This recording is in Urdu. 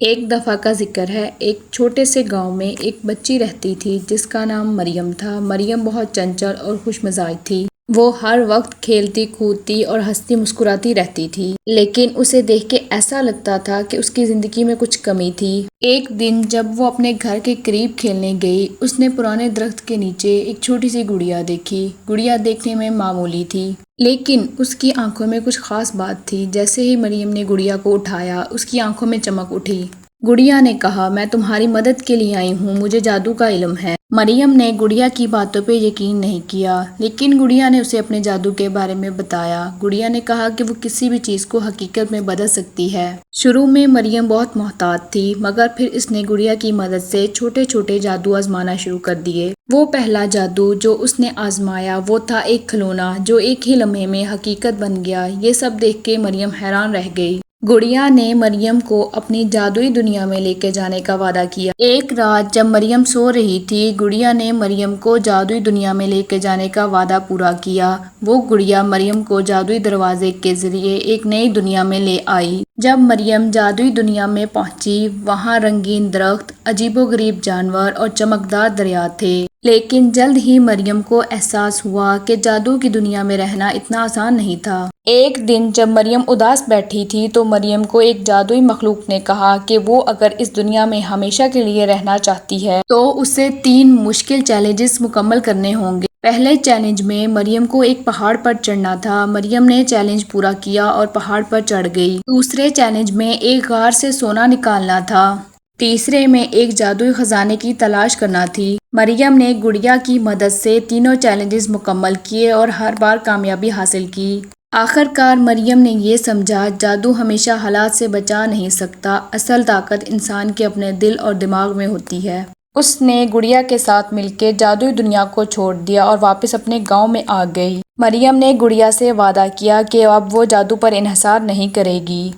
ایک دفعہ کا ذکر ہے، ایک چھوٹے سے گاؤں میں ایک بچی رہتی تھی جس کا نام مریم تھا۔ مریم بہت چنچل اور خوش مزاج تھی۔ وہ ہر وقت کھیلتی کودتی اور ہنستی مسکراتی رہتی تھی، لیکن اسے دیکھ کے ایسا لگتا تھا کہ اس کی زندگی میں کچھ کمی تھی۔ ایک دن جب وہ اپنے گھر کے قریب کھیلنے گئی، اس نے پرانے درخت کے نیچے ایک چھوٹی سی گڑیا دیکھی۔ گڑیا دیکھنے میں معمولی تھی، لیکن اس کی آنکھوں میں کچھ خاص بات تھی۔ جیسے ہی مریم نے گڑیا کو اٹھایا، اس کی آنکھوں میں چمک اٹھی۔ گڑیا نے کہا، میں تمہاری مدد کے لیے آئی ہوں، مجھے جادو کا علم ہے۔ مریم نے گڑیا کی باتوں پہ یقین نہیں کیا، لیکن گڑیا نے اسے اپنے جادو کے بارے میں بتایا۔ گڑیا نے کہا کہ وہ کسی بھی چیز کو حقیقت میں بدل سکتی ہے۔ شروع میں مریم بہت محتاط تھی، مگر پھر اس نے گڑیا کی مدد سے چھوٹے چھوٹے جادو آزمانا شروع کر دیے۔ وہ پہلا جادو جو اس نے آزمایا وہ تھا ایک کھلونا جو ایک ہی لمحے میں حقیقت بن گیا۔ یہ سب دیکھ کے مریم حیران رہ گئی۔ گڑیا نے مریم کو اپنی جادوئی دنیا میں لے کے جانے کا وعدہ کیا۔ ایک رات جب مریم سو رہی تھی، گڑیا نے مریم کو جادوئی دنیا میں لے کے جانے کا وعدہ پورا کیا۔ وہ گڑیا مریم کو جادوئی دروازے کے ذریعے ایک نئی دنیا میں لے آئی۔ جب مریم جادوئی دنیا میں پہنچی، وہاں رنگین درخت، عجیب و غریب جانور اور چمکدار دریا تھے، لیکن جلد ہی مریم کو احساس ہوا کہ جادو کی دنیا میں رہنا اتنا آسان نہیں تھا۔ ایک دن جب مریم اداس بیٹھی تھی تو مریم کو ایک جادوئی مخلوق نے کہا کہ وہ اگر اس دنیا میں ہمیشہ کے لیے رہنا چاہتی ہے تو اسے 3 مشکل چیلنجز مکمل کرنے ہوں گے۔ پہلے چیلنج میں مریم کو ایک پہاڑ پر چڑھنا تھا۔ مریم نے چیلنج پورا کیا اور پہاڑ پر چڑھ گئی۔ دوسرے چیلنج میں ایک غار سے سونا نکالنا تھا۔ تیسرے میں ایک جادوئی خزانے کی تلاش کرنا تھی۔ مریم نے گڑیا کی مدد سے تینوں چیلنجز مکمل کیے اور ہر بار کامیابی حاصل کی۔ آخر کار مریم نے یہ سمجھا، جادو ہمیشہ حالات سے بچا نہیں سکتا، اصل طاقت انسان کے اپنے دل اور دماغ میں ہوتی ہے۔ اس نے گڑیا کے ساتھ مل کے جادوئی دنیا کو چھوڑ دیا اور واپس اپنے گاؤں میں آ گئی۔ مریم نے گڑیا سے وعدہ کیا کہ اب وہ جادو پر انحصار نہیں کرے گی۔